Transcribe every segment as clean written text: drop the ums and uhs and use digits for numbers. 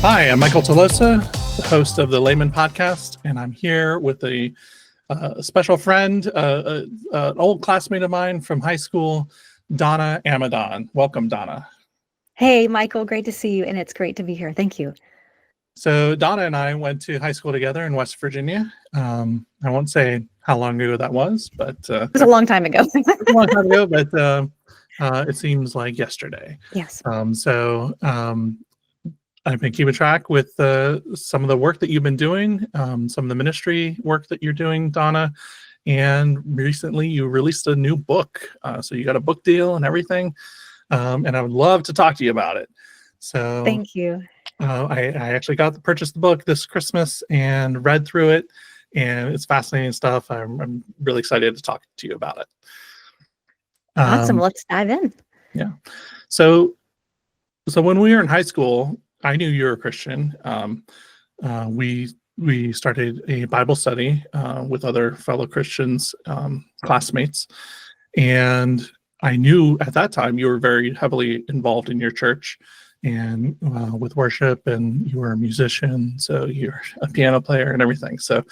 Hi, I'm Michael Tolosa, the host of the Layman Podcast, and I'm here with a special friend, an old classmate of mine from high school, Donna Amidon. Welcome, Donna. Hey, Michael, great to see you, and it's great to be here. Thank you. So Donna and I went to high school together in West Virginia. I won't say how long ago that was, but It was a long time ago. a long time ago, but it seems like yesterday. Yes. I've been keeping track with some of the work that you've been doing, some of the ministry work that you're doing, Donna. And recently you released a new book. So you got a book deal and everything. And I would love to talk to you about it. So Thank you. I actually got to purchase the book this Christmas and read through it. And it's fascinating stuff. I'm really excited to talk to you about it. Awesome. Let's dive in. Yeah. So when we were in high school, I knew you were a Christian. We started a Bible study with other fellow Christians, classmates, and I knew at that time you were very heavily involved in your church and with worship, and you were a musician, so you're a piano player and everything. So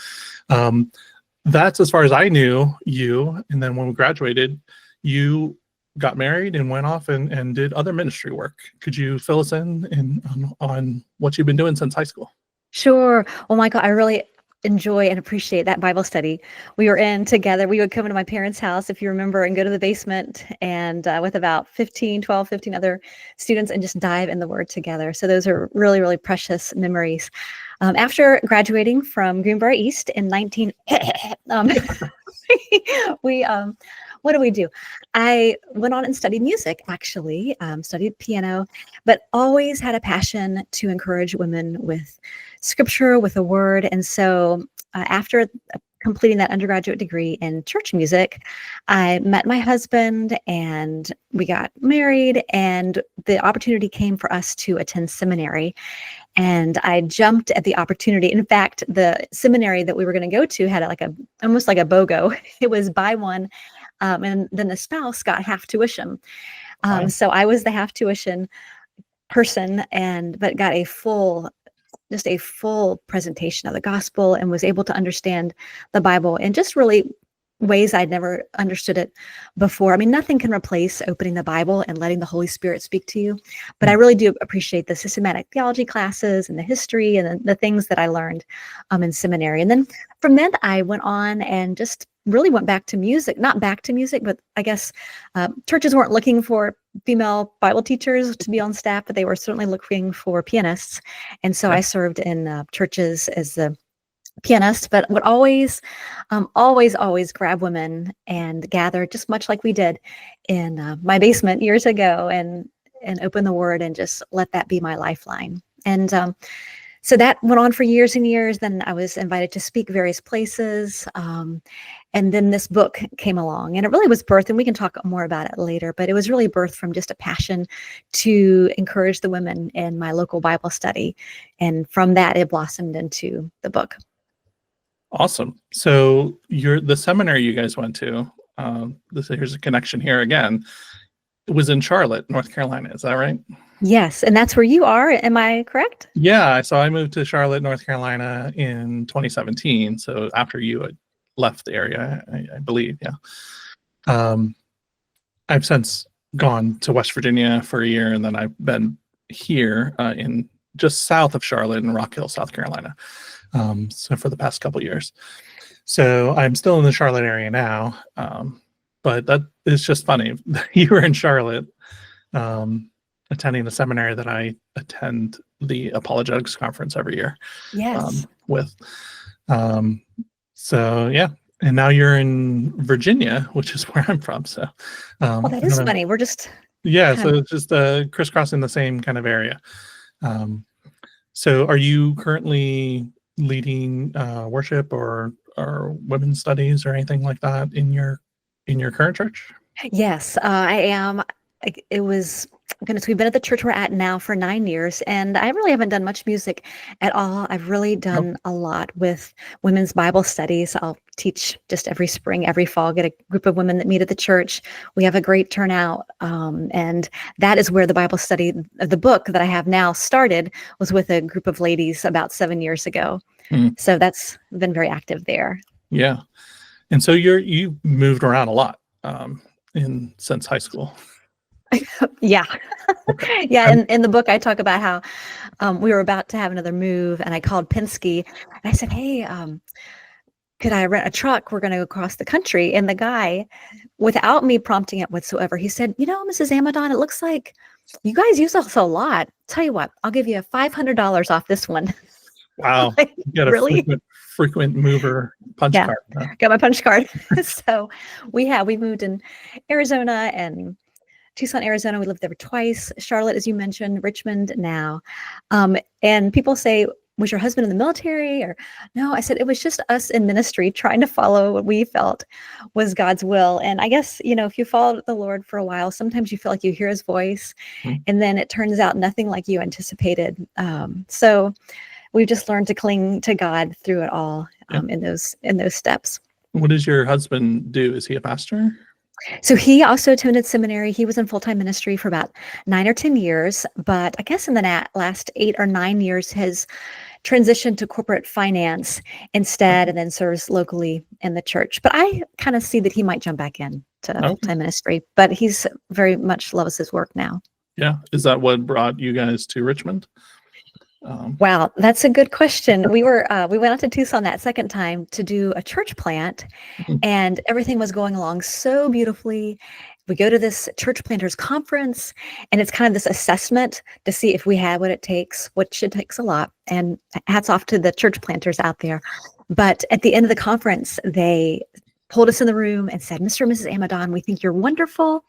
that's as far as I knew you. And then when we graduated, you got married and went off and did other ministry work. Could you fill us in on what you've been doing since high school? Sure. Well, Michael, I really enjoy and appreciate that Bible study we were in together. We would come into my parents' house, if you remember, and go to the basement and with about 15 other students and just dive in the Word together. So those are really, really precious memories. After graduating from Greenbrier East in what did we do? I went on and studied music, actually, studied piano, but always had a passion to encourage women with scripture, with the Word. And so after completing that undergraduate degree in church music, I met my husband and we got married, and the opportunity came for us to attend seminary. And I jumped at the opportunity. In fact, the seminary that we were going to go to had almost like a BOGO. It was buy one, and then the spouse got half tuition. Wow. So I was the half tuition person, but got a full presentation of the gospel and was able to understand the Bible in just really ways I'd never understood it before. I mean, nothing can replace opening the Bible and letting the Holy Spirit speak to you, but I really do appreciate the systematic theology classes and the history and the things that I learned in seminary. And then from then I went on and just really went back to music, not back to music, but I guess churches weren't looking for female Bible teachers to be on staff, but they were certainly looking for pianists. And so I served in churches as the pianist, but would always grab women and gather, just much like we did in my basement years ago, and open the Word and just let that be my lifeline. And so that went on for years and years. Then I was invited to speak various places. And then this book came along, and it really was birthed, and we can talk more about it later, but it was really birthed from just a passion to encourage the women in my local Bible study. And from that, it blossomed into the book. Awesome. So the seminary you guys went to, here's a connection here again, it was in Charlotte, North Carolina. Is that right? Yes. And that's where you are. Am I correct? Yeah. So I moved to Charlotte, North Carolina in 2017. So after you had left the area, I believe. Yeah. I've since gone to West Virginia for a year, and then I've been here in just south of Charlotte in Rock Hill, South Carolina. So for the past couple of years. So I'm still in the Charlotte area now. But that is just funny. You were in Charlotte attending the seminary that I attend the apologetics conference every year. Yes. With. So yeah. And now you're in Virginia, which is where I'm from. So well, that is funny. We're just so it's just crisscrossing the same kind of area. So are you currently leading worship or women's studies or anything like that in your current church? Yes, I am. It was goodness, we've been at the church we're at now for 9 years, and I really haven't done much music at all. I've really done a lot with women's Bible studies. I'll teach just every spring, every fall, get a group of women that meet at the church. We have a great turnout, and that is where the Bible study of the book that I have now started, was with a group of ladies about 7 years ago. So that's been very active there. Yeah. And so you moved around a lot since high school. Yeah. Yeah. In the book, I talk about how we were about to have another move, and I called Penske and I said, hey, could I rent a truck? We're going to go across the country. And the guy, without me prompting it whatsoever, he said, Mrs. Amidon, it looks like you guys use us a lot. Tell you what, I'll give you $500 off this one. Wow. Like, You got a really? frequent mover punch card. Huh? Got my punch card. So we moved in Arizona and Tucson, Arizona. We lived there twice. Charlotte, as you mentioned, Richmond now. And people say, was your husband in the military? Or no, I said, it was just us in ministry trying to follow what we felt was God's will. And I guess, if you follow the Lord for a while, sometimes you feel like you hear his voice, and then it turns out nothing like you anticipated. So we've just learned to cling to God through it all, in those steps. What does your husband do? Is he a pastor? So he also attended seminary. He was in full-time ministry for about 9 or 10 years, but I guess in the last 8 or 9 years has transitioned to corporate finance instead, and then serves locally in the church. But I kind of see that he might jump back in to full-time ministry, but he's very much loves his work now. Yeah. Is that what brought you guys to Richmond? Wow, that's a good question. We went out to Tucson that second time to do a church plant, and everything was going along so beautifully. We go to this church planters conference, and it's kind of this assessment to see if we have what it takes, which it takes a lot. And hats off to the church planters out there. But at the end of the conference, they pulled us in the room and said, Mr. and Mrs. Amidon, we think you're wonderful,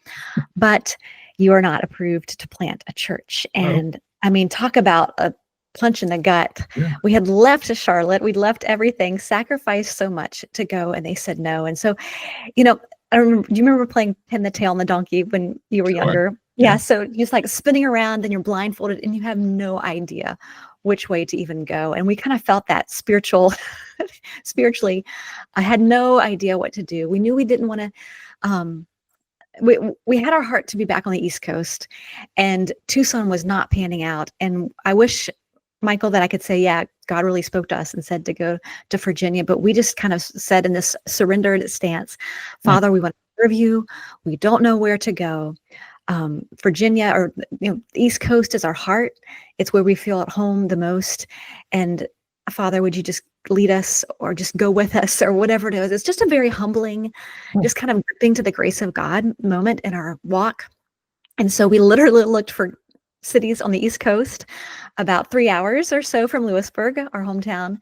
but you are not approved to plant a church. And I mean, talk about a punch in the gut. Yeah. We had left Charlotte. We'd left everything, sacrificed so much to go, and they said no. And so, I remember, do you remember playing Pin the Tail on the Donkey when you were younger? Yeah. So just like spinning around, and you're blindfolded and you have no idea which way to even go. And we kind of felt that spiritually. I had no idea what to do. We knew we didn't want to, we had our heart to be back on the East Coast, and Tucson was not panning out. And I wish, Michael, that I could say, yeah, God really spoke to us and said to go to Virginia, but we just kind of said in this surrendered stance, Father, we want to serve you. We don't know where to go. Virginia, or the East Coast, is our heart. It's where we feel at home the most. And Father, would you just lead us, or just go with us, or whatever it is? It's just a very humbling, just kind of gripping to the grace of God moment in our walk. And so we literally looked for cities on the East Coast, about 3 hours or so from Lewisburg, our hometown,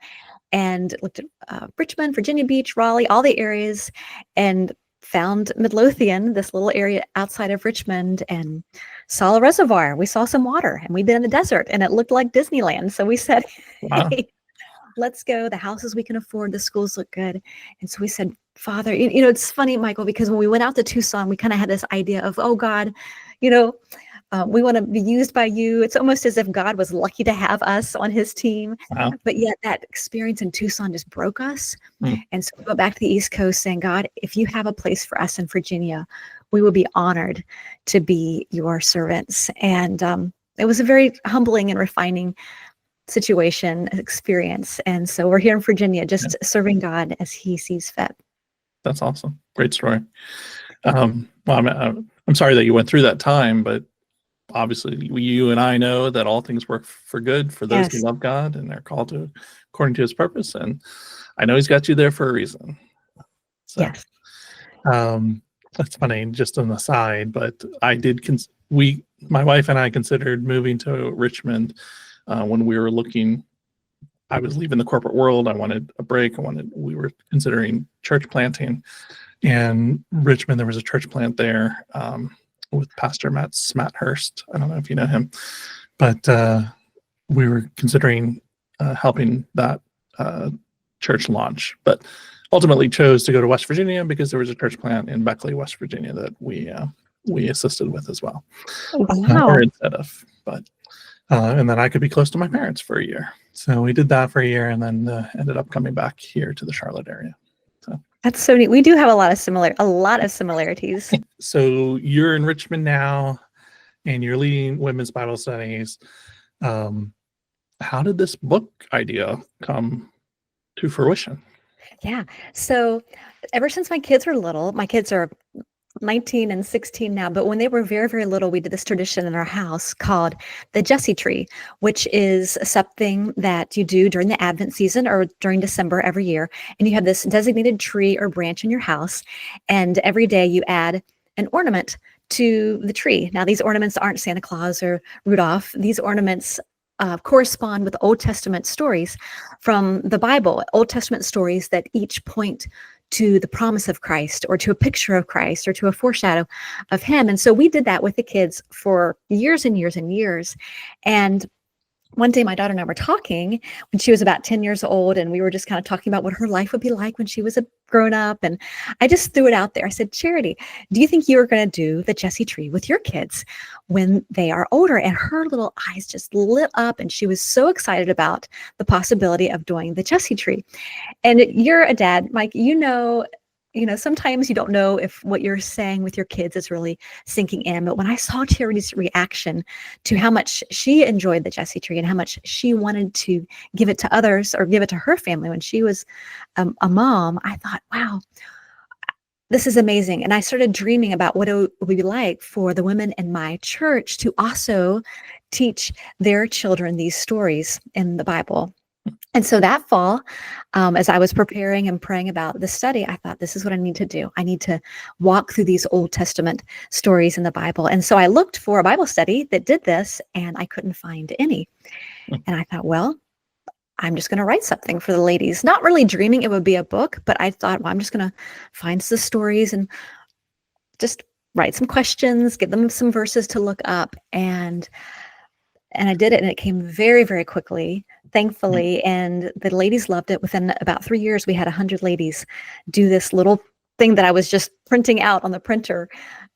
and looked at Richmond, Virginia Beach, Raleigh, all the areas, and found Midlothian, this little area outside of Richmond, and saw a reservoir. We saw some water, and we'd been in the desert, and it looked like Disneyland. So we said, hey, let's go. The houses we can afford, the schools look good. And so we said, Father, it's funny, Michael, because when we went out to Tucson, we kind of had this idea of, oh God, we want to be used by you. It's almost as if God was lucky to have us on his team. Wow. But yet that experience in Tucson just broke us. And so we go back to the East Coast saying, God, if you have a place for us in Virginia, we will be honored to be your servants. And it was a very humbling and refining experience. And so we're here in Virginia, just serving God as he sees fit. That's awesome. Great story. Well, I'm sorry that you went through that time, but obviously you and I know that all things work for good for those who love God and are called to according to his purpose. And I know he's got you there for a reason. So, yes. That's funny, just an aside, but I did, my wife and I considered moving to Richmond when we were looking. I was leaving the corporate world. I wanted a break. We were considering church planting. And Richmond, there was a church plant there with Pastor Matt Hurst. I don't know if you know him, but we were considering helping that church launch, but ultimately chose to go to West Virginia because there was a church plant in Beckley, West Virginia that we we assisted with as well, Wow. or instead of. But and then I could be close to my parents for a year. So we did that for a year, and then ended up coming back here to the Charlotte area. So That's so neat. We do have a lot of similarities. so you're in Richmond now, and you're leading women's Bible studies. How did this book idea come to fruition? Yeah. So ever since my kids were little, my kids are 19 and 16 now, but when they were very, very little, we did this tradition in our house called the Jesse tree, which is something that you do during the Advent season or during December every year. And you have this designated tree or branch in your house. And every day you add an ornament to the tree. Now, these ornaments aren't Santa Claus or Rudolph. These ornaments correspond with Old Testament stories from the Bible, Old Testament stories that each point to the promise of Christ or to a picture of Christ or to a foreshadow of him. And so we did that with the kids for years and years and years. And one day my daughter and I were talking when she was about 10 years old, and we were just kind of talking about what her life would be like when she was a grown up. And I just threw it out there. I said, Charity, do you think you are going to do the Jesse tree with your kids when they are older? And her little eyes just lit up, and she was so excited about the possibility of doing the Jesse tree. And you're a dad, Mike, sometimes you don't know if what you're saying with your kids is really sinking in. But when I saw Charity's reaction to how much she enjoyed the Jesse tree and how much she wanted to give it to others or give it to her family when she was a mom, I thought, wow, this is amazing. And I started dreaming about what it would be like for the women in my church to also teach their children these stories in the Bible. And so that fall, as I was preparing and praying about the study, I thought, this is what I need to do. I need to walk through these Old Testament stories in the Bible. And so I looked for a Bible study that did this, and I couldn't find any. And I thought, well, I'm just going to write something for the ladies, not really dreaming it would be a book, but I thought, well, I'm just going to find the stories and just write some questions, give them some verses to look up. And I did it, and it came very, very quickly, thankfully. And the ladies loved it. Within about 3 years, we had 100 ladies do this little thing that I was just printing out on the printer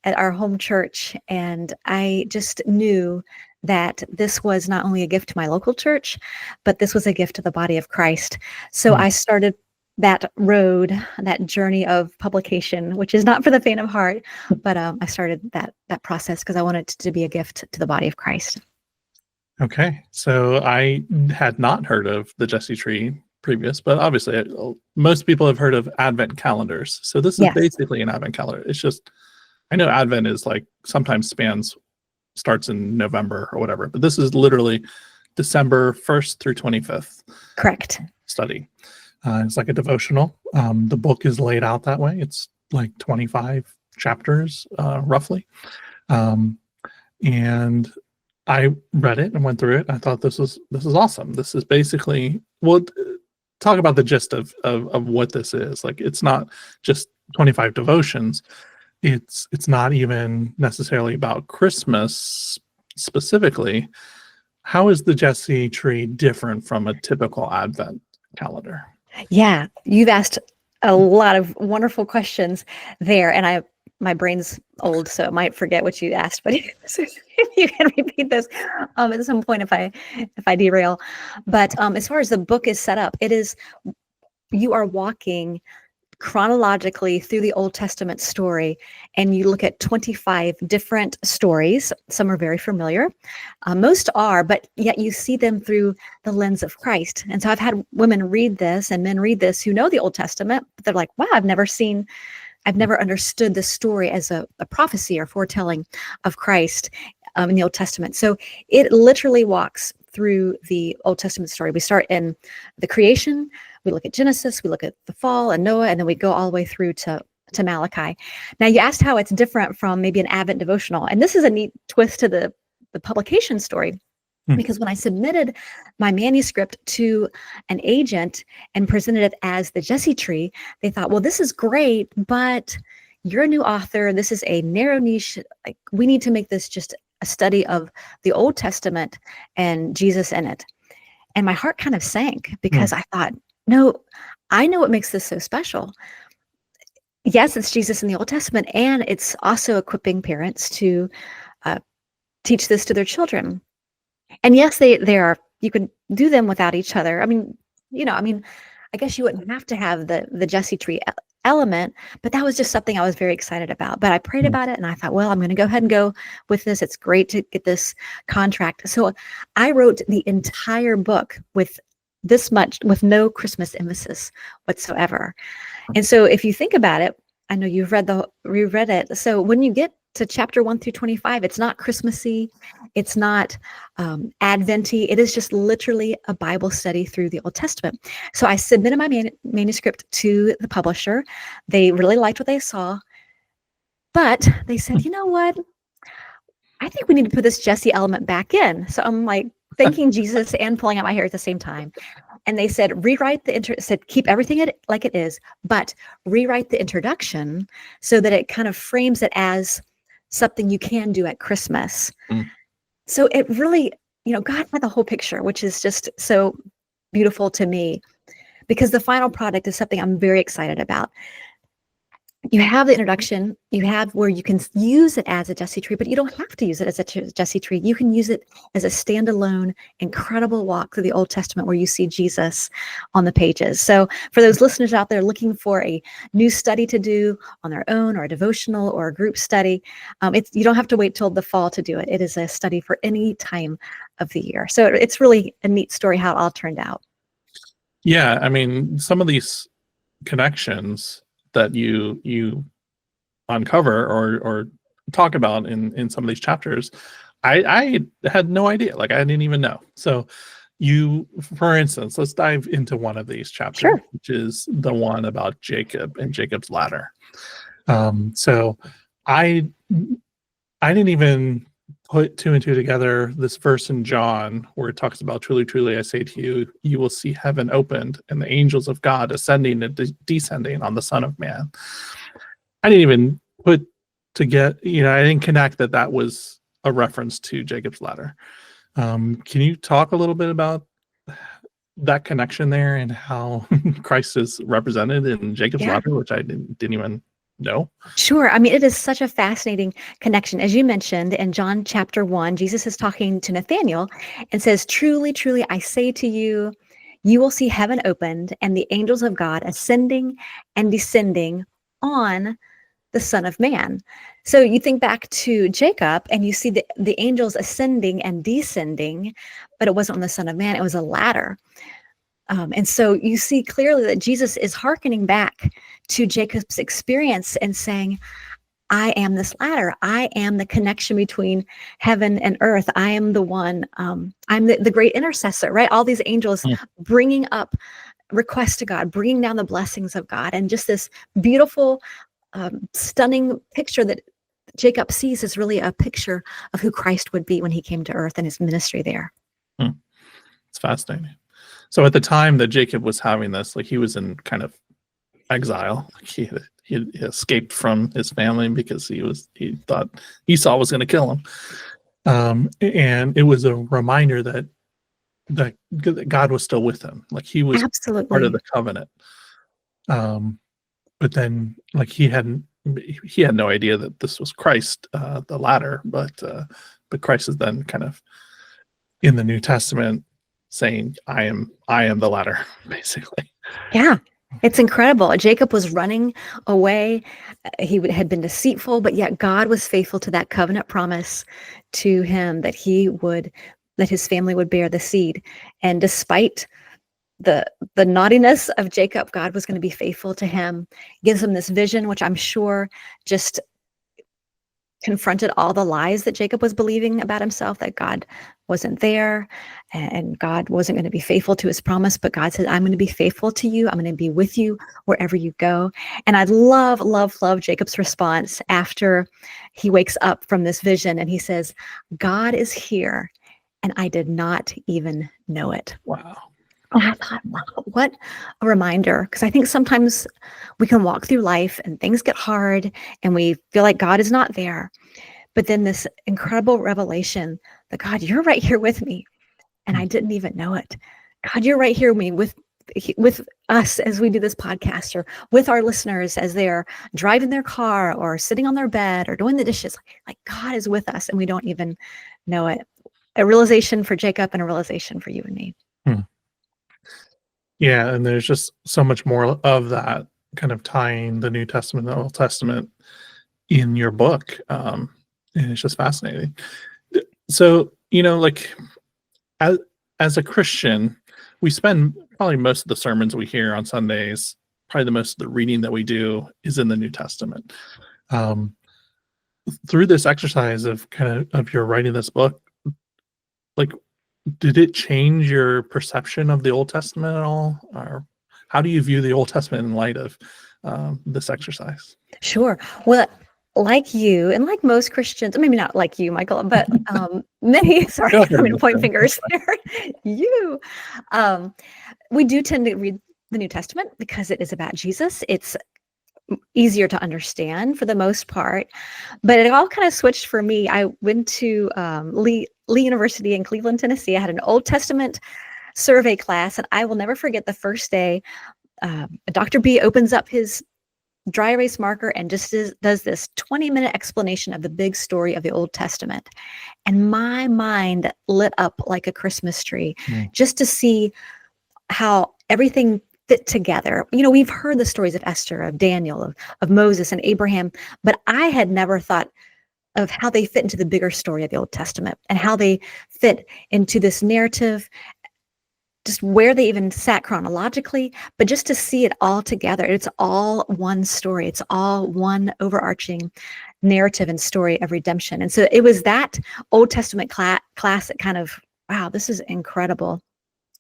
at our home church. And I just knew that this was not only a gift to my local church, but this was a gift to the body of Christ. So I started that road, that journey of publication, which is not for the faint of heart, but I started that process because I wanted it to be a gift to the body of Christ. Okay, so I had not heard of the Jesse tree previous, but obviously most people have heard of Advent calendars. So this is basically an Advent calendar. It's just, I know Advent is like sometimes starts in November or whatever, but this is literally December 1st through 25th. Correct. Study. It's like a devotional. The book is laid out that way. It's like 25 chapters, roughly. And I read it and went through it. I thought this is awesome. This is basically, well, talk about the gist of what this is. Like, it's not just 25 devotions. It's not even necessarily about Christmas specifically. How is the Jesse tree different from a typical Advent calendar? Yeah, you've asked a lot of wonderful questions there, and my brain's old, so it might forget what you asked, but if you can repeat this at some point if I derail. But as far as the book is set up, you are walking chronologically through the Old Testament story, and you look at 25 different stories. Some are very familiar, most are, but yet you see them through the lens of Christ. And so I've had women read this and men read this who know the Old Testament, but they're like, wow, I've never understood the story as a prophecy or foretelling of Christ in the Old Testament. So it literally walks through the Old Testament story. We start in the creation, we look at Genesis, we look at the fall and Noah, and then we go all the way through to Malachi. Now, you asked how it's different from maybe an Advent devotional, and this is a neat twist to the publication story. Because when I submitted my manuscript to an agent and presented it as the Jesse tree, they thought, well, this is great, but you're a new author. This is a narrow niche. Like, we need to make this just a study of the Old Testament and Jesus in it. And my heart kind of sank because I thought, no, I know what makes this so special. yes, it's Jesus in the Old Testament, and it's also equipping parents to uh, teach this to their children. And yes, they are. You can do them without each other. I mean, I guess you wouldn't have to have the Jesse tree element, but that was just something I was very excited about. But I prayed Mm. about it, and I thought, well, I'm going to go ahead and go with this. It's great to get this contract. So I wrote the entire book with this much, with no Christmas emphasis whatsoever. And so if you think about it, I know you've reread it. So when you get to chapter 1 through 25, it's not Christmassy, it's not Adventy. It is just literally a Bible study through the Old Testament. So I submitted my manuscript to the publisher. They really liked what they saw, but they said, you know what? I think we need to put this Jesse element back in. So I'm like thanking Jesus and pulling out my hair at the same time. And they said, rewrite said, keep everything like it is, but rewrite the introduction so that it kind of frames it as something you can do at Christmas. Mm. So it really, God had the whole picture, which is just so beautiful to me, because the final product is something I'm very excited about. You have the introduction, you have where you can use it as a Jesse tree, but you don't have to use it as a Jesse tree. You can use it as a standalone, incredible walk through the Old Testament where you see Jesus on the pages. So for those listeners out there looking for a new study to do on their own, or a devotional or a group study, you don't have to wait till the fall to do it. It is a study for any time of the year. So it's really a neat story how it all turned out. Yeah, I mean, some of these connections that you uncover or talk about in some of these chapters, I had no idea. Like, I didn't even know. So for instance, let's dive into one of these chapters, Sure. which is the one about Jacob and Jacob's ladder. So I didn't even put two and two together. This verse in John where it talks about, truly, truly, I say to you, you will see heaven opened and the angels of God ascending and descending on the Son of Man. I didn't even I didn't connect that was a reference to Jacob's ladder. Can you talk a little bit about that connection there and how Christ is represented in Jacob's ladder, which I didn't even know? Sure. I mean, it is such a fascinating connection. As you mentioned in John chapter 1, Jesus is talking to Nathanael and says, truly, truly, I say to you, you will see heaven opened and the angels of God ascending and descending on the Son of Man. So you think back to Jacob and you see the angels ascending and descending, but it wasn't on the Son of Man, it was a ladder. And so you see clearly that Jesus is hearkening back to Jacob's experience and saying, I am this ladder. I am the connection between heaven and earth. I am the one, I'm the great intercessor, right? All these angels bringing up requests to God, bringing down the blessings of God. And just this beautiful, stunning picture that Jacob sees is really a picture of who Christ would be when he came to earth and his ministry there. It's fascinating. So at the time that Jacob was having this, like, he was in kind of exile. Like, he escaped from his family because he thought Esau was going to kill him. And it was a reminder that God was still with him. Like, he was absolutely part of the covenant. But then, like, he had no idea that this was Christ, the ladder. But Christ is then kind of in the New Testament saying, I am the ladder, basically. Yeah, it's incredible. Jacob was running away. He had been deceitful, but yet God was faithful to that covenant promise to him that his family would bear the seed. And despite the naughtiness of Jacob, God was going to be faithful to him. Gives him this vision, which I'm sure just confronted all the lies that Jacob was believing about himself, that God wasn't there and God wasn't going to be faithful to his promise. But God said, I'm going to be faithful to you. I'm going to be with you wherever you go. And I love, love, love Jacob's response after he wakes up from this vision and he says, God is here and I did not even know it. Wow. And I thought, wow, what a reminder. Because I think sometimes we can walk through life and things get hard and we feel like God is not there. But then this incredible revelation that, God, you're right here with me. And I didn't even know it. God, you're right here with me with us as we do this podcast, or with our listeners as they're driving their car or sitting on their bed or doing the dishes. Like God is with us and we don't even know it. A realization for Jacob and a realization for you and me. Yeah, and there's just so much more of that, kind of tying the New Testament and the Old Testament in your book. And it's just fascinating. So, like as a Christian, we spend probably most of the sermons we hear on Sundays, probably the most of the reading that we do is in the New Testament. Through this exercise of of your writing this book, like, did it change your perception of the Old Testament at all? Or how do you view the Old Testament in light of this exercise? Sure. Well, like you, and like most Christians, maybe not like you, Michael, but many, sorry, I'm going to point fingers there. You, we do tend to read the New Testament because it is about Jesus. It's easier to understand for the most part, but it all kind of switched for me. I went to Lee University in Cleveland, Tennessee. I had an Old Testament survey class, and I will never forget the first day. Dr. B opens up his dry erase marker and just does this 20-minute explanation of the big story of the Old Testament. And my mind lit up like a Christmas tree just to see how everything fit together. We've heard the stories of Esther, of Daniel, of Moses and Abraham, but I had never thought of how they fit into the bigger story of the Old Testament and how they fit into this narrative, just where they even sat chronologically, but just to see it all together. It's all one story. It's all one overarching narrative and story of redemption. And so it was that Old Testament class that kind of, wow, this is incredible.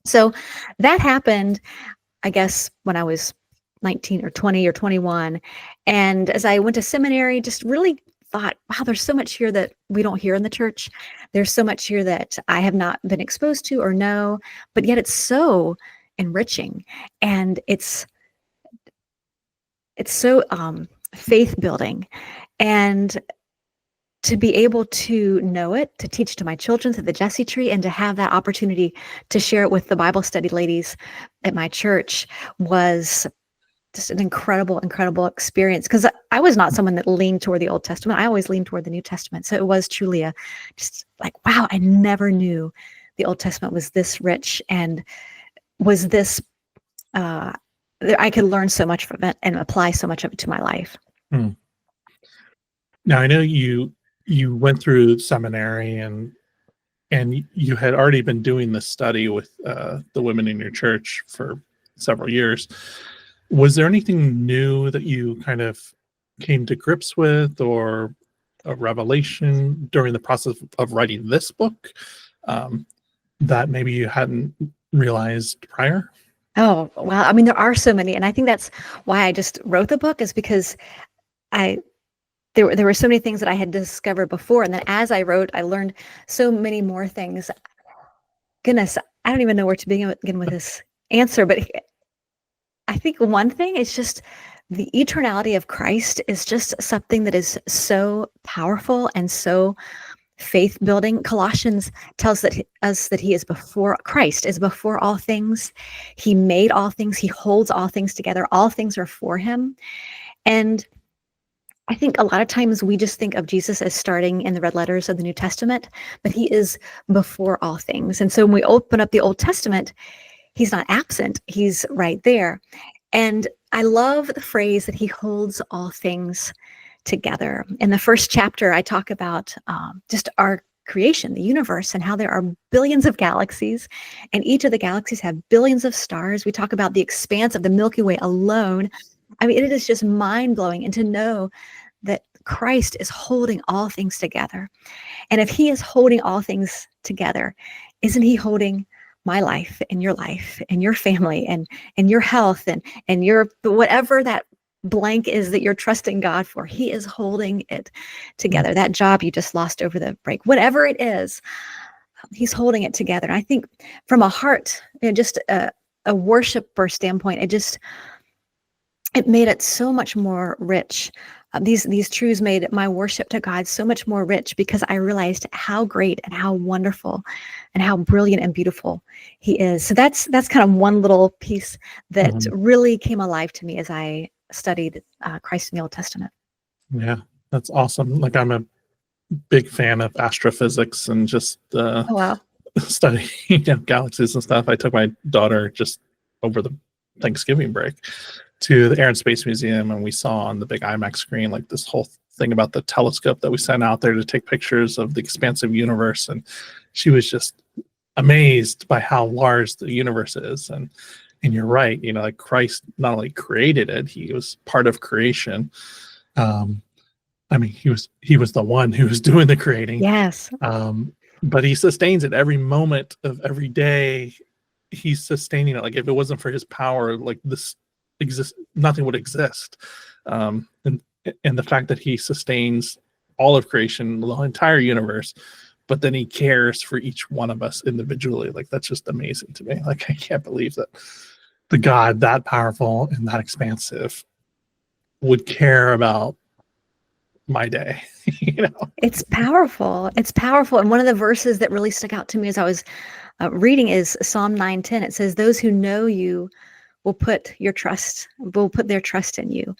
So that happened, I guess, when I was 19 or 20 or 21. And as I went to seminary, just really thought, wow, there's so much here that we don't hear in the church. There's so much here that I have not been exposed to or know, but yet it's so enriching. And it's so faith building. And to be able to know it, to teach to my children through the Jesse Tree, and to have that opportunity to share it with the Bible study ladies at my church was just an incredible, incredible experience, because I was not someone that leaned toward the Old Testament. I always leaned toward the New Testament. So it was truly just like, wow, I never knew the Old Testament was this rich and was this, I could learn so much from it and apply so much of it to my life. Now, I know you went through seminary and you had already been doing this study with the women in your church for several years. Was there anything new that you kind of came to grips with, or a revelation during the process of writing this book that maybe you hadn't realized prior? Oh, wow. I mean, there are so many. And I think that's why I just wrote the book, is because there were so many things that I had discovered before. And then as I wrote, I learned so many more things. Goodness, I don't even know where to begin with this answer, but I think one thing is just the eternality of Christ is just something that is so powerful and so faith building. Colossians tells us that Christ is before all things. He made all things. He holds all things together. All things are for him. And I think a lot of times we just think of Jesus as starting in the red letters of the New Testament, but he is before all things. And so when we open up the Old Testament, he's not absent. He's right there. And I love the phrase that he holds all things together. In the first chapter, I talk about just our creation, the universe, and how there are billions of galaxies, and each of the galaxies have billions of stars. We talk about the expanse of the Milky Way alone. I mean, it is just mind-blowing, and to know that Christ is holding all things together. And if he is holding all things together, isn't he holding my life and your family and your health and your whatever that blank is that you're trusting God for? He is holding it together. That job you just lost over the break, whatever it is, he's holding it together. And I think from a heart, just a worshiper standpoint, it made it so much more rich these truths made my worship to God so much more rich, because I realized how great and how wonderful and how brilliant and beautiful He is. So that's kind of one little piece that Mhm. really came alive to me as I studied Christ in the Old Testament. Yeah, that's awesome. Like, I'm a big fan of astrophysics and just Oh, wow. studying, galaxies and stuff. I took my daughter just over the Thanksgiving break to the Air and Space Museum, and we saw on the big IMAX screen like this whole thing about the telescope that we sent out there to take pictures of the expansive universe. And she was just amazed by how large the universe is. And you're right, like Christ not only created it, he was part of creation. Um, I mean, he was the one who was doing the creating. Yes. But he sustains it every moment of every day. He's sustaining it. Like, if it wasn't for his power, like this nothing would exist. And the fact that he sustains all of creation, the entire universe, but then he cares for each one of us individually. Like, that's just amazing to me. Like, I can't believe that the God that powerful and that expansive would care about my day. It's powerful. It's powerful. And one of the verses that really stuck out to me as I was reading is Psalm 9:10. It says, "Those who know you will put their trust in you."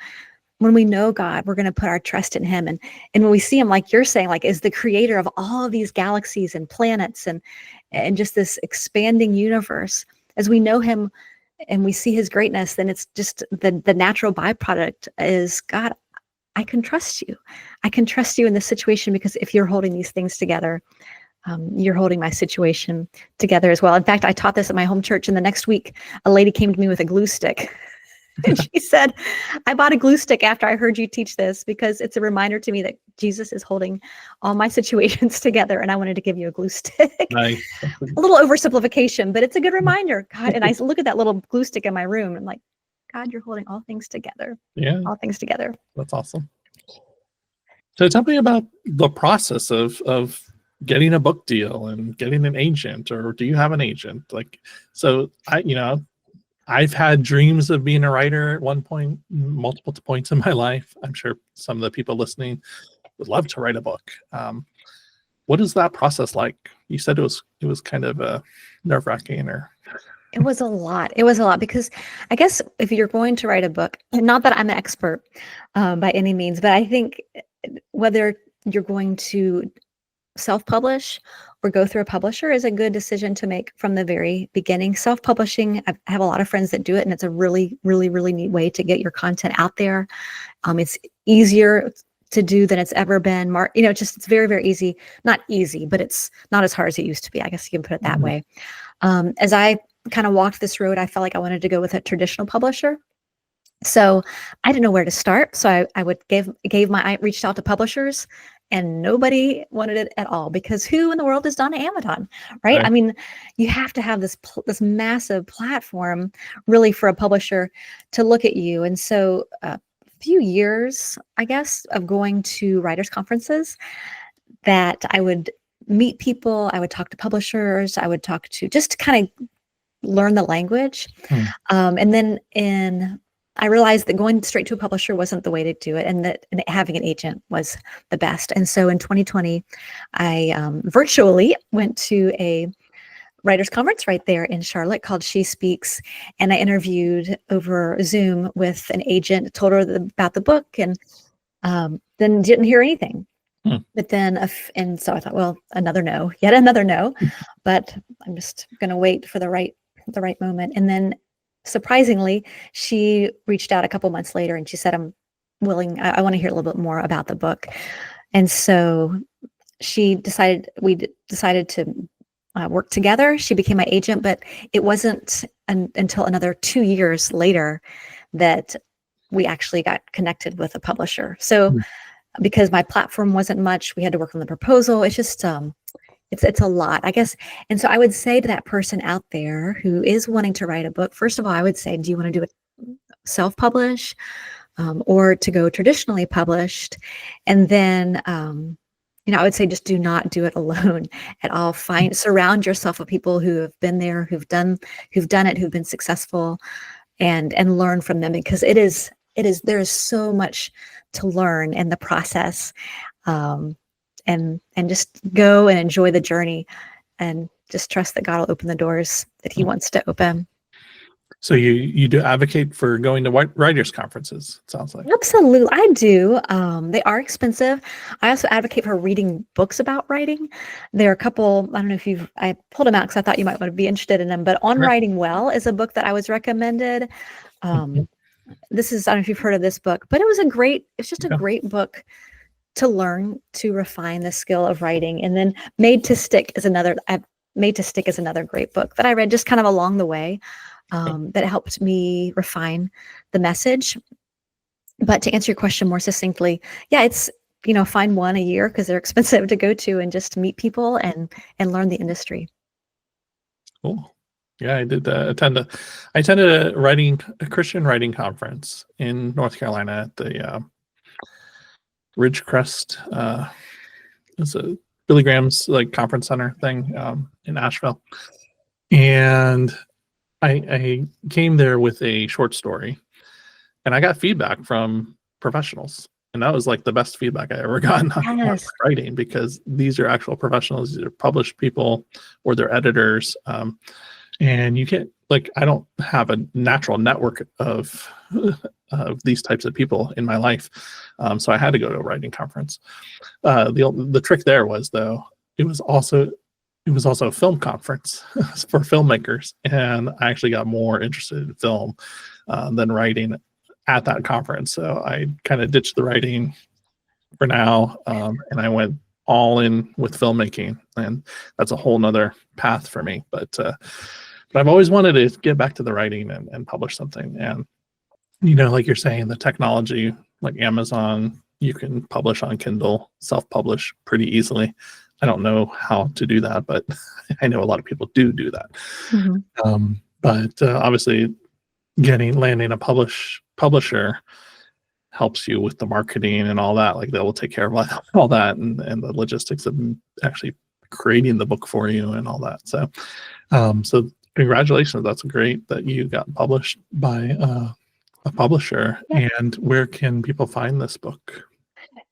When we know God, we're going to put our trust in Him. And when we see Him, like you're saying, like, is the creator of all of these galaxies and planets and just this expanding universe, as we know Him and we see His greatness, then it's just the natural byproduct is, God, I can trust you. I can trust you in this situation, because if you're holding these things together, you're holding my situation together as well. In fact, I taught this at my home church, and the next week, a lady came to me with a glue stick. And she said, "I bought a glue stick after I heard you teach this, because it's a reminder to me that Jesus is holding all my situations together, and I wanted to give you a glue stick." Nice. A little oversimplification, but it's a good reminder. God, and I look at that little glue stick in my room, and like, God, you're holding all things together. Yeah, All things together. that's awesome. So tell me about the process of getting a book deal and getting an agent, or do you have an agent? Like, so I've had dreams of being a writer at one point, multiple points in my life. I'm sure some of the people listening would love to write a book. What is that process like? You said it was kind of nerve-wracking, or It was a lot. It was a lot, because I guess if you're going to write a book, and not that I'm an expert by any means, but I think whether you're going to self-publish or go through a publisher is a good decision to make from the very beginning. Self-publishing, I have a lot of friends that do it, and it's a really, really, really neat way to get your content out there. It's easier to do than it's ever been. It's very, very easy. Not easy, but it's not as hard as it used to be. I guess you can put it that way. As I kind of walked this road, I felt like I wanted to go with a traditional publisher. So I didn't know where to start. So I reached out to publishers, and nobody wanted it at all, because who in the world is Donna Amidon, right? Right. I mean, you have to have this massive platform really for a publisher to look at you. And so a few years, I guess, of going to writers' conferences, that I would meet people, I would talk to publishers, I would talk to, just to kind of learn the language. And then I realized that going straight to a publisher wasn't the way to do it, and that having an agent was the best. And so in 2020, I virtually went to a writers conference right there in Charlotte called She Speaks, and I interviewed over Zoom with an agent, told her about the book, and then didn't hear anything. But then, and so I thought, well, yet another no, but I'm just going to wait for the right moment. And then, surprisingly, she reached out a couple months later, and she said, "I'm willing. I want to hear a little bit more about the book." And so we decided to work together. She became my agent, but it wasn't until another 2 years later that we actually got connected with a publisher. So because my platform wasn't much, we had to work on the proposal. It's just, it's a lot, I guess. And so I would say to that person out there who is wanting to write a book, first of all, I would say, do you want to do it self-publish or to go traditionally published? And then, I would say, just do not do it alone at all. Surround yourself with people who have been there, who've done it, who've been successful, and learn from them, because it is there is so much to learn in the process, and just go and enjoy the journey, and just trust that God will open the doors that He wants to open. So you do advocate for going to writers conferences, it sounds like. Absolutely, I do. They are expensive. I also advocate for reading books about writing. There are a couple, I don't know if I pulled them out because I thought you might want to be interested in them, but On Sure. Writing Well is a book that I was recommended. This is, I don't know if you've heard of this book, but it's just a great book to learn to refine the skill of writing. And then Made to Stick is another great book that I read just kind of along the way, that helped me refine the message. But to answer your question more succinctly, yeah, it's, find one a year because they're expensive to go to, and just meet people and learn the industry. Cool. Yeah, I did attended a Christian writing conference in North Carolina at the Ridgecrest. It's a Billy Graham's conference center thing in Asheville, and I came there with a short story, and I got feedback from professionals, and that was the best feedback I ever gotten on writing, because these are actual professionals. These are published people, or they're editors, and you can't I don't have a natural network of these types of people in my life, so I had to go to a writing conference. The trick there was, though, it was also a film conference for filmmakers, and I actually got more interested in film than writing at that conference. So I kind of ditched the writing for now, and I went all in with filmmaking, and that's a whole nother path for me. But I've always wanted to get back to the writing and publish something. And like you're saying, the technology, like Amazon, you can publish on Kindle, self-publish pretty easily. I don't know how to do that, but I know a lot of people do that. Mm-hmm. But obviously, landing a publisher helps you with the marketing and all that. They will take care of all that, and the logistics of actually creating the book for you and all that. So, so congratulations. That's great that you got published by a publisher. Yeah. And where can people find this book?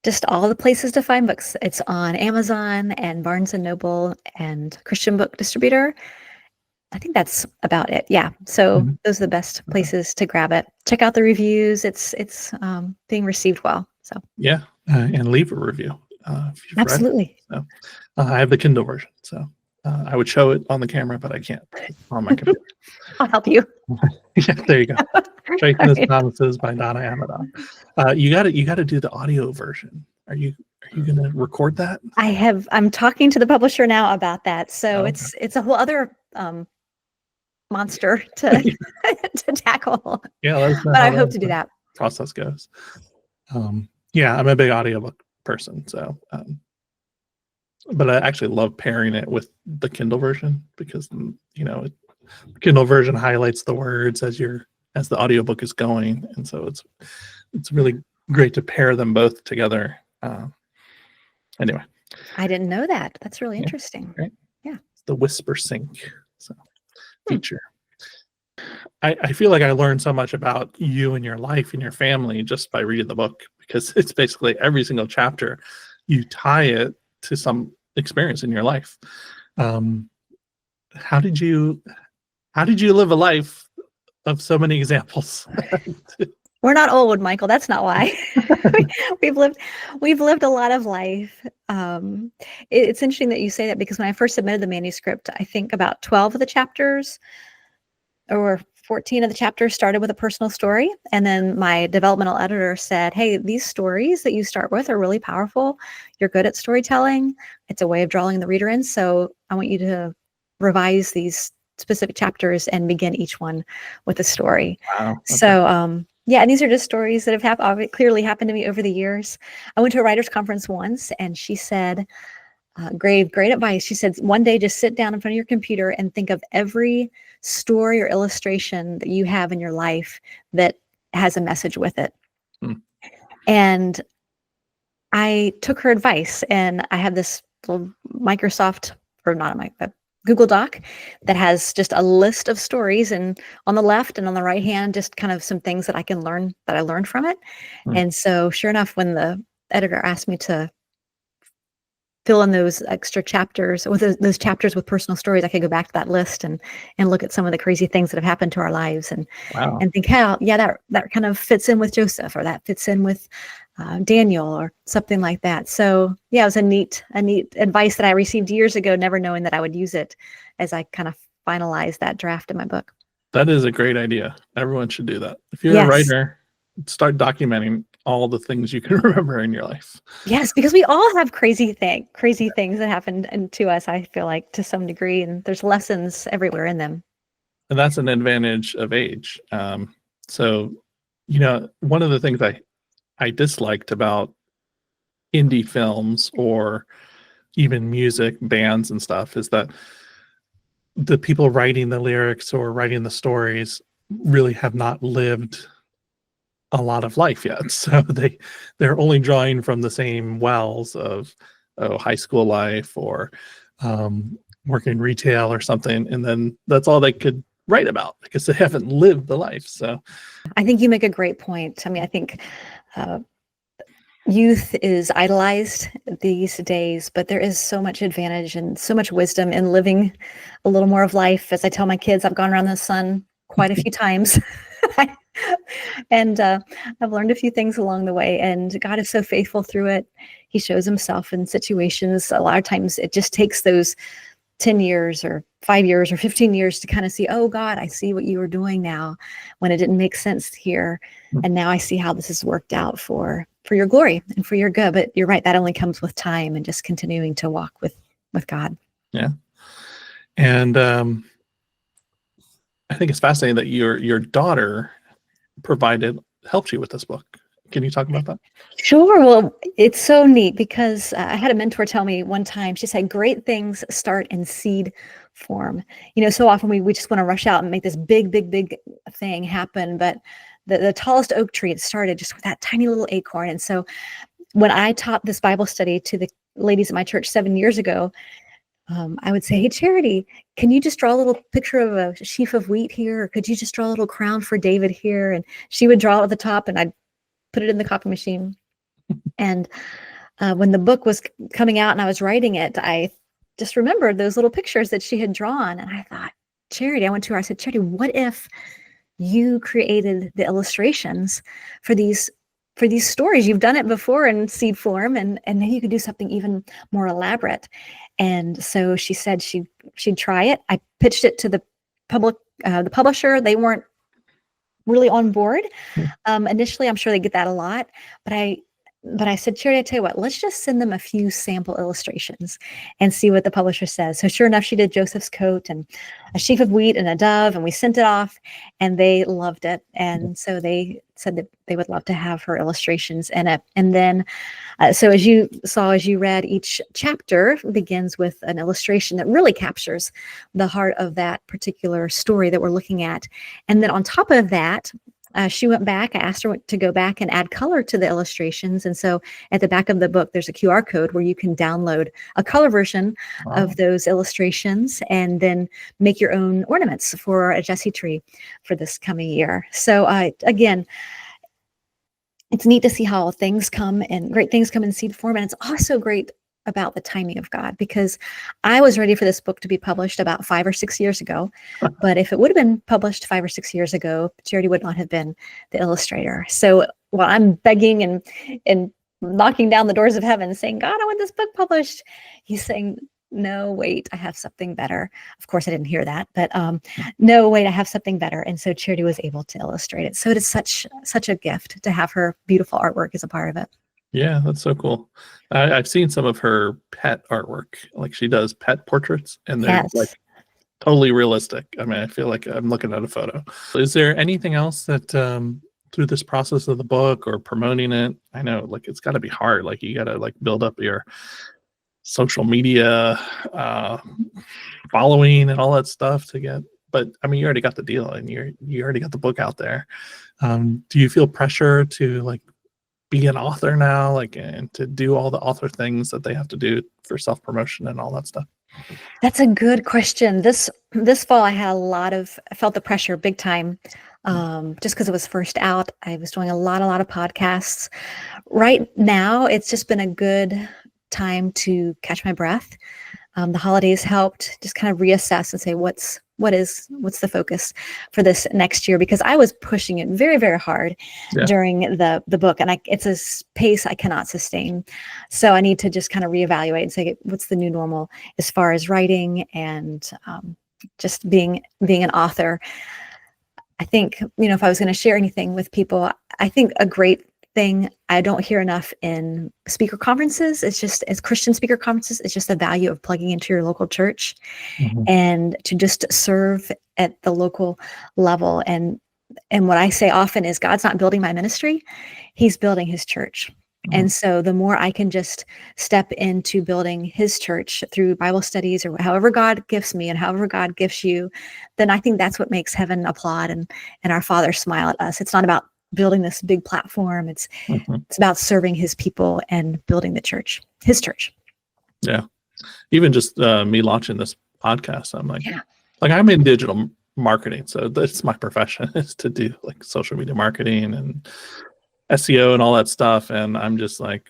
Just all the places to find books. It's on Amazon and Barnes & Noble and Christian Book Distributor. I think that's about it. Yeah. So those are the best places to grab it. Check out the reviews. It's being received well. So yeah, and leave a review. If you've absolutely. Read it. So, I have the Kindle version, so I would show it on the camera, but I can't on my computer. I'll help you. Yeah, there you go. Tracy's Promises by Donna Amidon. You got to do the audio version. Are you going to record that? I'm talking to the publisher now about that. So it's a whole other monster to tackle. Yeah, but I hope to do that. Process goes. Yeah, I'm a big audiobook person, so but I actually love pairing it with the Kindle version, because the Kindle version highlights the words as the audiobook is going, and so it's really great to pair them both together. Anyway, I didn't know that. That's really interesting. Right? Yeah, it's the Whisper Sync feature. I feel like I learned so much about you and your life and your family just by reading the book, because it's basically every single chapter you tie it to some experience in your life. How did you live a life of so many examples? We're not old, Michael. That's not why. we've lived a lot of life. It's interesting that you say that, because when I first submitted the manuscript, I think about 12 of the chapters or 14 of the chapters started with a personal story. And then my developmental editor said, hey, these stories that you start with are really powerful. You're good at storytelling. It's a way of drawing the reader in. So I want you to revise these specific chapters and begin each one with a story. Wow. Okay. So, yeah, and these are just stories that have clearly happened to me over the years. I went to a writer's conference once, and she said, great advice. She said, one day just sit down in front of your computer and think of every story or illustration that you have in your life that has a message with it. And I took her advice, and I have this little Microsoft, or not a Google Doc that has just a list of stories, and on the left and on the right hand, just kind of some things that I learned from it. Hmm. And so sure enough, when the editor asked me to fill in those extra chapters with those chapters with personal stories, I could go back to that list and look at some of the crazy things that have happened to our lives, and Wow. think how, yeah, that kind of fits in with Joseph, or that fits in with Daniel, or something like that. So yeah, it was a neat advice that I received years ago, never knowing that I would use it as I kind of finalized that draft in my book. That is a great idea. Everyone should do that. If you're a Yes. writer, start documenting all the things you can remember in your life. Yes, because we all have crazy things that happen to us, I feel like, to some degree, and there's lessons everywhere in them. And that's an advantage of age. So, one of the things I disliked about indie films or even music bands and stuff is that the people writing the lyrics or writing the stories really have not lived a lot of life yet. So they're only drawing from the same wells of high school life or working retail or something, and then that's all they could write about because they haven't lived the life. So I think you make a great point. I mean, I think youth is idolized these days, but there is so much advantage and so much wisdom in living a little more of life. As I tell my kids, I've gone around the sun quite a few times. And I've learned a few things along the way, and God is so faithful through it. He shows himself in situations. A lot of times it just takes those 10 years or 5 years or 15 years to kind of see, oh God, I see what you were doing now when it didn't make sense here. And now I see how this has worked out for your glory and for your good. But you're right, that only comes with time and just continuing to walk with God. yeah. And I think it's fascinating that your daughter helped you with this book. Can you talk about that? Sure. Well, it's so neat because I had a mentor tell me one time, she said, great things start in seed form. So often we just want to rush out and make this big thing happen. But the tallest oak tree, it started just with that tiny little acorn. And so when I taught this Bible study to the ladies at my church 7 years ago, I would say, hey, Charity, can you just draw a little picture of a sheaf of wheat here? Or could you just draw a little crown for David here? And she would draw it at the top, and I'd put it in the copy machine. And when the book was coming out and I was writing it, I just remembered those little pictures that she had drawn. And I thought, Charity, I went to her, I said, Charity, what if you created the illustrations for these stories? You've done it before in seed form, and maybe you could do something even more elaborate. And so she said she'd try it. I pitched it to the publisher. They weren't really on board. Initially, I'm sure they get that a lot, but I said, Charity, I tell you what, let's just send them a few sample illustrations and see what the publisher says. So sure enough, she did Joseph's coat and a sheaf of wheat and a dove, and we sent it off, and they loved it. And so they said that they would love to have her illustrations in it. And then, so as you read, each chapter begins with an illustration that really captures the heart of that particular story that we're looking at. And then on top of that, she went back. I asked her to go back and add color to the illustrations. And so at the back of the book, there's a QR code where you can download a color version of those illustrations and then make your own ornaments for a Jesse tree for this coming year. So again, it's neat to see how great things come in seed form. And it's also great about the timing of God, because I was ready for this book to be published about 5 or 6 years ago. But if it would have been published 5 or 6 years ago, Charity would not have been the illustrator. So while I'm begging and knocking down the doors of heaven saying, God, I want this book published, he's saying, no, wait, I have something better. Of course, I didn't hear that, but no, wait, I have something better. And so Charity was able to illustrate it. So it is such a gift to have her beautiful artwork as a part of it. Yeah, that's so cool. I've seen some of her pet artwork. Like, she does pet portraits, and they're like totally realistic. I mean, I feel like I'm looking at a photo. Is there anything else that through this process of the book or promoting it, I know like it's got to be hard. Like, you got to like build up your social media following and all that stuff to get. But I mean, you already got the deal, and you already got the book out there. Do you feel pressure to like be an author now, like, and to do all the author things that they have to do for self-promotion and all that stuff? That's a good question. This fall, I felt the pressure big time. Just because it was first out, I was doing a lot of podcasts. Right now, it's just been a good time to catch my breath. The holidays helped just kind of reassess and say what's the focus for this next year, because I was pushing it very, very hard Yeah. during the book, and it's a pace I cannot sustain. So I need to just kind of reevaluate and say what's the new normal as far as writing and just being an author. I think, if I was going to share anything with people, I think a great thing I don't hear enough in speaker conferences, it's just as Christian speaker conferences, it's just the value of plugging into your local church and to just serve at the local level. And what I say often is God's not building my ministry, he's building his church. And so the more I can just step into building his church through Bible studies or however God gifts me and however God gifts you, then I think that's what makes heaven applaud and our Father smile at us. It's not about building this big platform. It's about serving his people and building the church, his church. Yeah. Even just me launching this podcast, I'm like, I'm in digital marketing. So that's my profession, is to do like social media marketing and SEO and all that stuff. And I'm just like,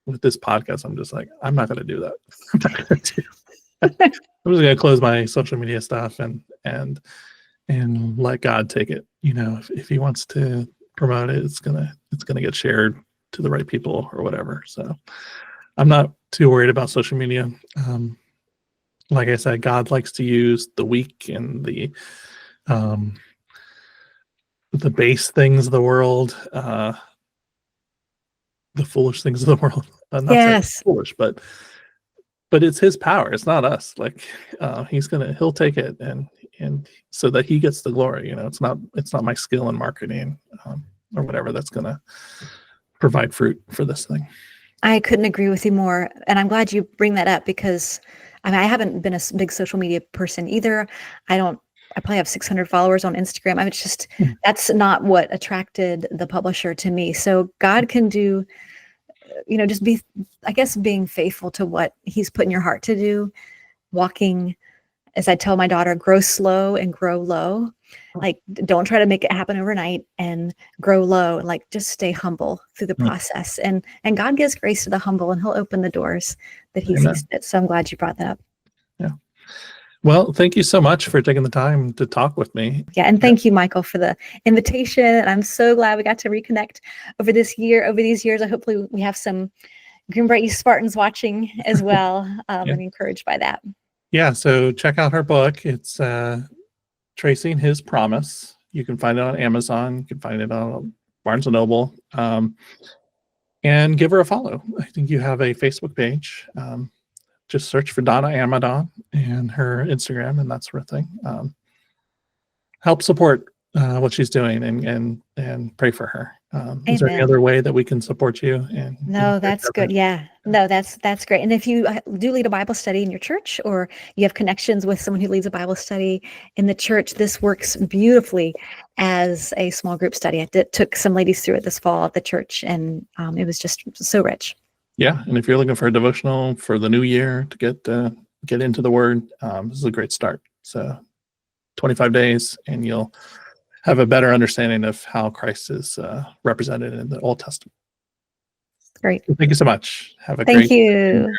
with this podcast, I'm just like, I'm not going to do that. I'm not going to do I'm just going to close my social media stuff and let God take it. If he wants to promote it, it's gonna get shared to the right people or whatever. So I'm not too worried about social media. Like I said, God likes to use the weak and the base things of the world, the foolish things of the world. Not saying it's foolish, but it's his power. It's not us. Like he'll take it and so that he gets the glory. It's not my skill in marketing or whatever that's going to provide fruit for this thing. I couldn't agree with you more. And I'm glad you bring that up, because I haven't been a big social media person either. I probably have 600 followers on Instagram. It's just, that's not what attracted the publisher to me. So God can do, just being faithful to what he's put in your heart to do, walking, as I tell my daughter, grow slow and grow low. Like, don't try to make it happen overnight, and grow low. Like, just stay humble through the process. And God gives grace to the humble, and he'll open the doors that he sees fit. So I'm glad you brought that up. Yeah. Well, thank you so much for taking the time to talk with me. Yeah. And thank you, Michael, for the invitation. And I'm so glad we got to reconnect over these years. I hopefully we have some Green Bright East Spartans watching as well, and encouraged by that. Yeah. So check out her book. It's Tracing His Promise. You can find it on Amazon. You can find it on Barnes & Noble. And give her a follow. I think you have a Facebook page. Just search for Donna Amidon and her Instagram and that sort of thing. Help support what she's doing and pray for her. Is there any other way that we can support you? No, that's good. Yeah, no, that's great. And if you do lead a Bible study in your church, or you have connections with someone who leads a Bible study in the church, this works beautifully as a small group study. I took some ladies through it this fall at the church, and it was just so rich. Yeah, and if you're looking for a devotional for the new year to get into the Word, this is a great start. So 25 days, and you'll have a better understanding of how Christ is represented in the Old Testament. Great. Thank you so much. Have a Thank great you. year.